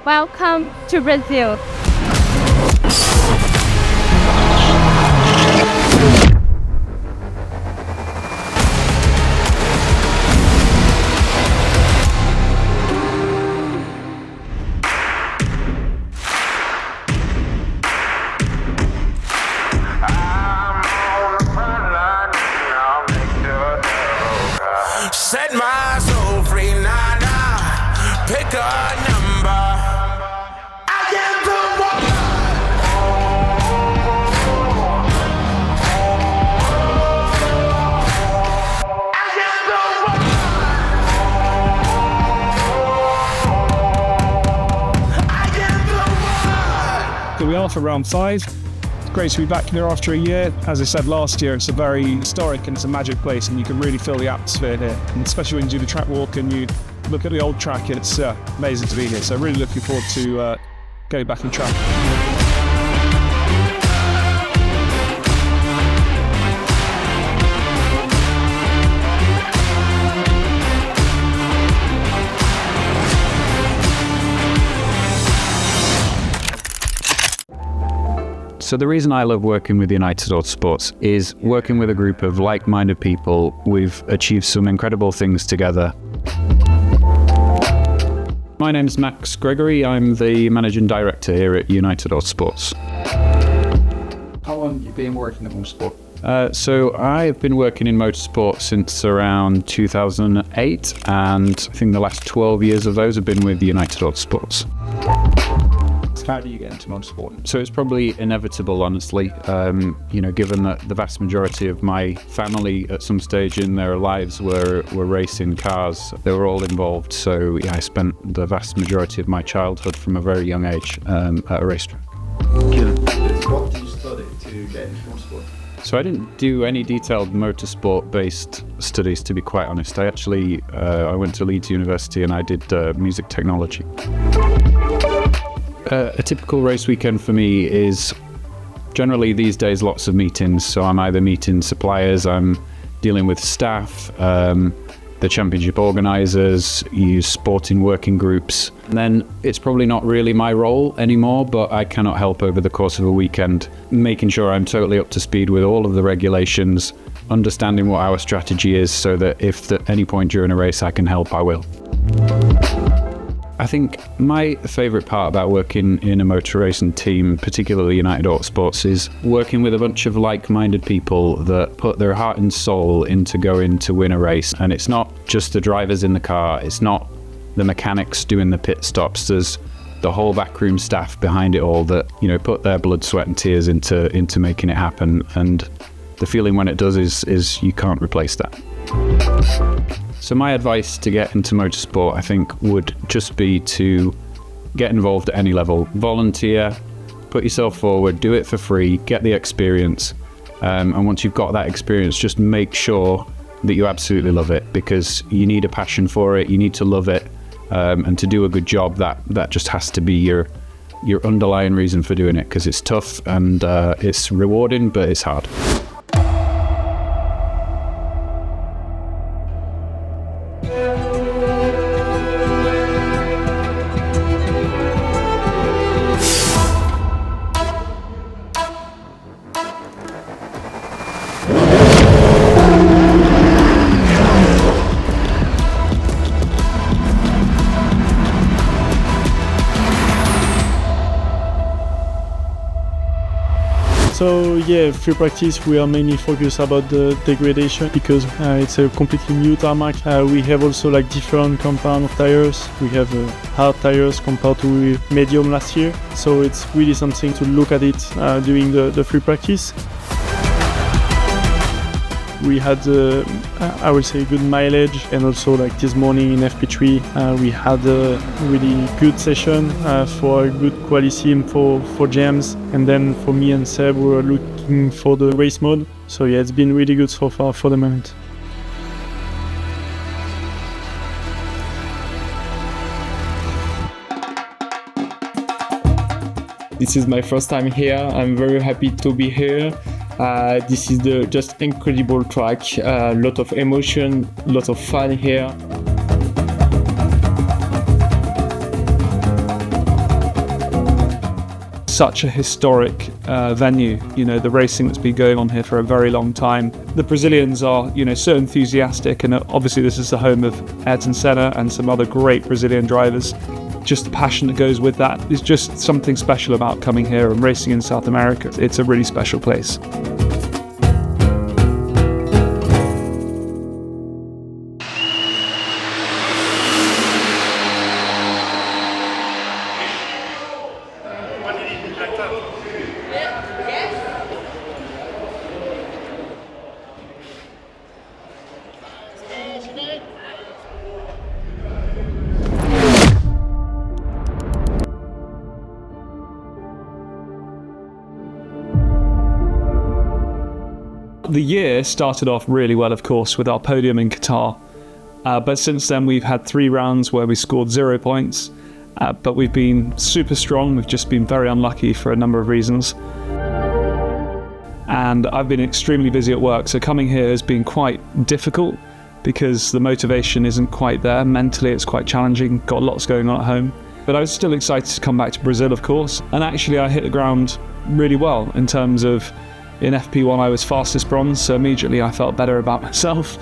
Welcome to Brazil. Set my soul free, nah, nah. Pick a number. I am the one. I am the one. I am the one. Here we are for round 5. Great to be back here after a year. As I said last year, it's a very historic and it's a magic place, and you can really feel the atmosphere here. And especially when you do the track walk and you look at the old track, it's amazing to be here. So really looking forward to going back on track. So the reason I love working with United Autosports is working with a group of like-minded people. We've achieved some incredible things together. My name's Max Gregory. I'm the Managing Director here at United Autosports. How long have you been working in motorsport? So I've been working in motorsport since around 2008, and I think the last 12 years of those have been with United Autosports. How do you get into motorsport? So it's probably inevitable, honestly. Given that the vast majority of my family at some stage in their lives were racing cars, they were all involved. So yeah, I spent the vast majority of my childhood from a very young age at a racetrack. What did you study to get into motorsport? So I didn't do any detailed motorsport-based studies, to be quite honest. I went to Leeds University and I did music technology. A typical race weekend for me is generally these days lots of meetings. So I'm either meeting suppliers, I'm dealing with staff, the championship organisers, use sporting working groups. And then it's probably not really my role anymore, but I cannot help over the course of a weekend making sure I'm totally up to speed with all of the regulations, understanding what our strategy is so that if at any point during a race I can help, I will. I think my favourite part about working in a motor racing team, particularly United Autosports, is working with a bunch of like-minded people that put their heart and soul into going to win a race. And it's not just the drivers in the car, it's not the mechanics doing the pit stops, there's the whole backroom staff behind it all that, put their blood, sweat and tears into making it happen. And the feeling when it does is you can't replace that. So my advice to get into motorsport, I think, would just be to get involved at any level. Volunteer, put yourself forward, do it for free, get the experience. And once you've got that experience, just make sure that you absolutely love it, because you need a passion for it, you need to love it. And to do a good job, that just has to be your underlying reason for doing it, because it's tough and it's rewarding, but it's hard. So yeah, free practice we are mainly focused about the degradation because it's a completely new tarmac. We have also like different compound of tires. We have hard tires compared to medium last year. So it's really something to look at it during the free practice. We had, I would say, good mileage, and also like this morning in FP3 we had a really good session for a good quali sim for jams, and then for me and Seb we were looking for the race mode. So yeah, it's been really good so far for the moment. This is my first time here. I'm very happy to be here. This is the just incredible track. Lot of emotion, lot of fun here. such a historic venue. You know, the racing that's been going on here for a very long time. The Brazilians are, you know, so enthusiastic, and obviously this is the home of Ayrton Senna and some other great Brazilian drivers. Just the passion that goes with that is just something special about coming here and racing in South America. It's a really special place. The year started off really well, of course, with our podium in Qatar. But since then, we've had 3 rounds where we scored 0 points. But we've been super strong. We've just been very unlucky for a number of reasons. And I've been extremely busy at work, so coming here has been quite difficult because the motivation isn't quite there. Mentally, it's quite challenging. Got lots going on at home. But I was still excited to come back to Brazil, of course. And actually, I hit the ground really well in terms of in FP1 I was fastest bronze, so immediately I felt better about myself.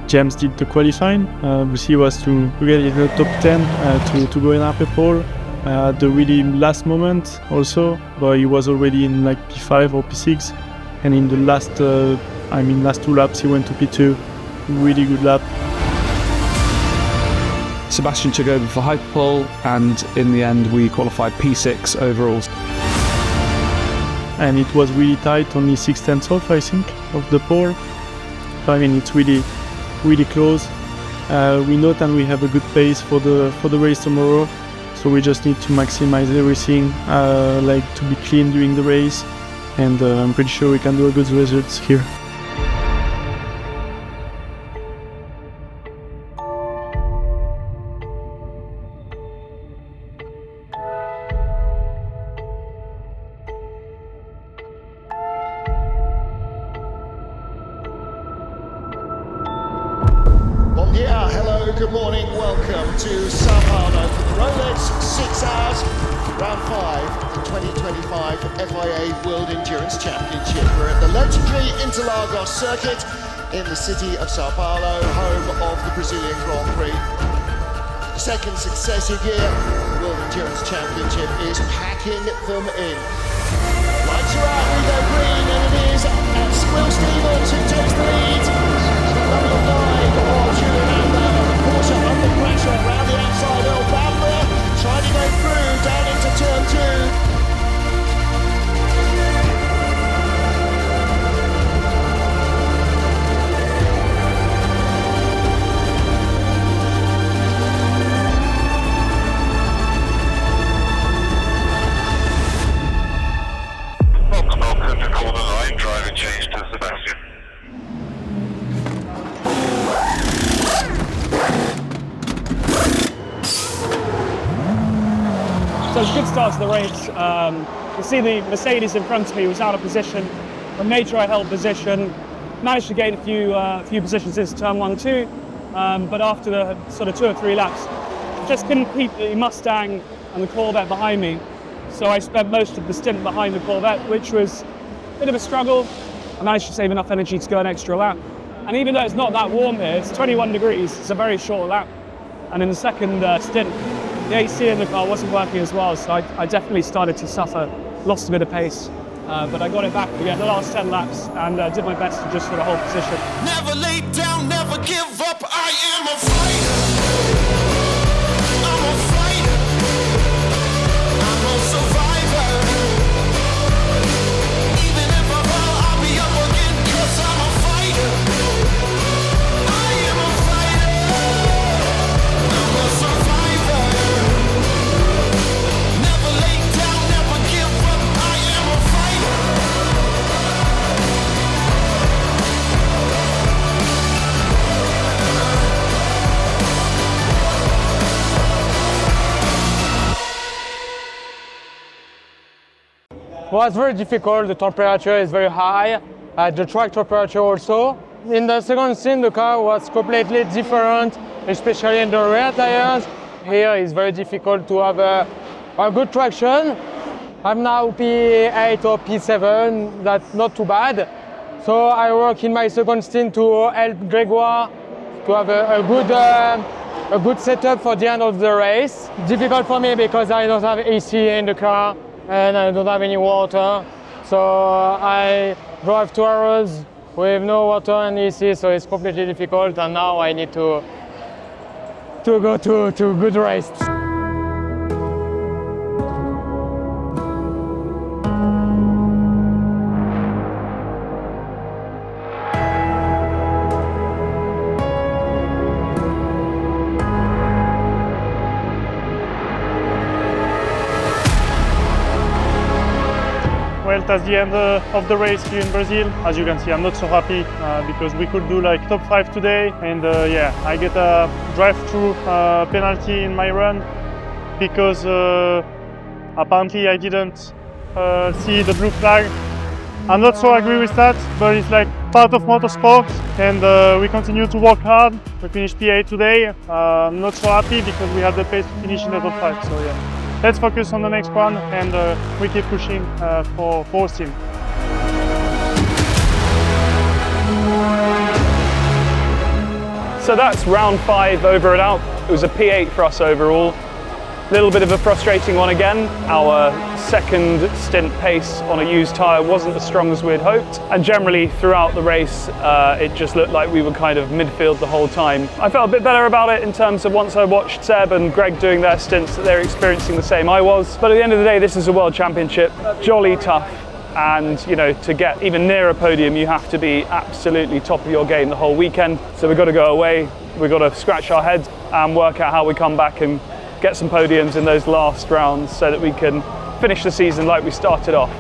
James did the qualifying. He was to get in the top 10 to go in Hyperpole at the really last moment also, but he was already in like P5 or P6, and in the last 2 laps he went to P2. Really good lap. Sebastien took over for Hyperpole, and in the end we qualified P6 overall. And it was really tight, only 6/10 off, I think, of the pole. So, I mean, it's really, really close. We know that we have a good pace for the race tomorrow, so we just need to maximize everything, like to be clean during the race, and I'm pretty sure we can do a good results here. Yeah, hello, good morning, welcome to São Paulo for the Rolex 6 Hours, round 5, the 2025 FIA World Endurance Championship. We're at the legendary Interlagos circuit in the city of São Paulo, home of the Brazilian Grand Prix. Second successive year, the World Endurance Championship is packing them in. Lights are out, we go green, and it is Will Stevens who takes the lead. Number 5 of Gelael, Porsche under pressure around the outside. Bamber trying to go through down into turn 2. Welcome to corner line, driver change to Sebastien. So it's a good start to the race. You see the Mercedes in front of me was out of position. I made sure I held position. Managed to gain a few positions into turn 1, 2. But after the sort of 2 or 3 laps, just couldn't keep the Mustang and the Corvette behind me. So I spent most of the stint behind the Corvette, which was a bit of a struggle. I managed to save enough energy to go an extra lap. And even though it's not that warm here, it's 21 degrees, it's a very short lap. And in the second stint, the AC in the car wasn't working as well, so I definitely started to suffer, lost a bit of pace. But I got it back again the last 10 laps and did my best to just sort of hold position. Never lay down, never give up, I am a fighter. I'm a fighter. I'm a survivor. Even if I fall, I'll be up again, 'cause I'm a fighter. I am a fighter. I'm a survivor. Never lay down, never give up, I am a fighter. Well, it's very difficult. The temperature is very high. The track temperature also. In the second stint, the car was completely different, especially in the rear tires. Here it's very difficult to have a good traction. I'm now P8 or P7, that's not too bad. So I work in my second stint to help Gregoire to have a good setup for the end of the race. Difficult for me because I don't have AC in the car and I don't have any water. So I drive 2 hours with no water and AC, so it's completely difficult, and now I need to go to good race. Well, that's the end of the race here in Brazil. As you can see, I'm not so happy because we could do like top 5 today, and yeah, I get a drive-through penalty in my run because apparently I didn't see the blue flag. I'm not so agree with that, but it's like part of motorsport, and we continue to work hard. We finished P8 today. I'm not so happy because we had the pace to finish in the top 5, so yeah. Let's focus on the next one, and we keep pushing for Austin. So that's round 5 over and out. It was a P8 for us overall. A little bit of a frustrating one again. Our second stint pace on a used tyre wasn't as strong as we'd hoped, and generally throughout the race it just looked like we were kind of midfield the whole time. I felt a bit better about it in terms of once I watched Seb and Greg doing their stints that they're experiencing the same I was. But at the end of the day, this is a world championship, jolly tough, and you know, to get even near a podium you have to be absolutely top of your game the whole weekend. So we've got to go away, we've got to scratch our heads and work out how we come back and get some podiums in those last rounds so that we can finish the season like we started off.